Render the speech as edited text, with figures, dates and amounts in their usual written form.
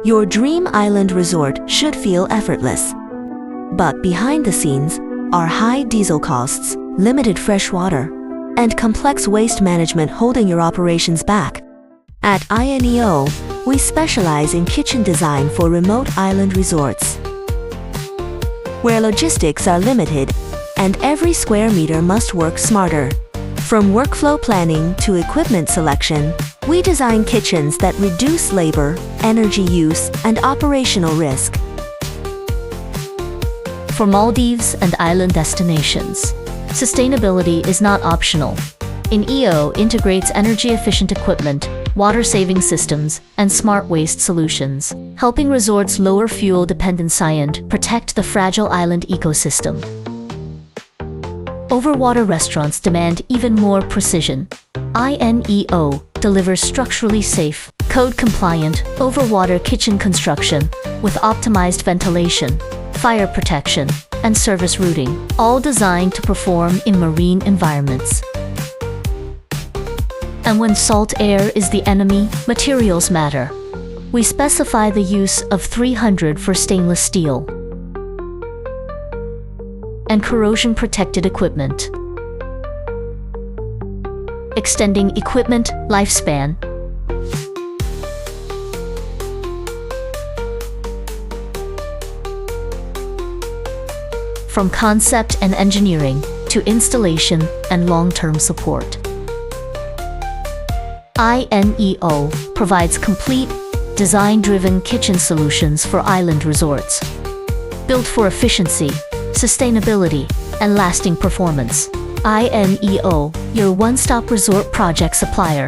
Your dream island resort should feel effortless. But behind the scenes are high diesel costs, limited fresh water, and complex waste management holding your operations back. At INEO, we specialize in kitchen design for remote island resorts, where logistics are limited and every square meter must work smarter. From workflow planning to equipment selection, we design kitchens that reduce labor, energy use, and operational risk. For Maldives and island destinations, sustainability is not optional. INEO integrates energy-efficient equipment, water-saving systems, and smart waste solutions, helping resorts lower fuel dependency and protect the fragile island ecosystem. Overwater restaurants demand even more precision. INEO delivers structurally safe, code-compliant, overwater kitchen construction with optimized ventilation, fire protection, and service routing, all designed to perform in marine environments. And when salt air is the enemy, materials matter. We specify the use of 300 for stainless steel and corrosion-protected equipment, extending equipment lifespan. From concept and engineering to installation and long-term support, INEO provides complete, design-driven kitchen solutions for island resorts, built for efficiency, sustainability, and lasting performance. INEO, your one-stop resort project supplier.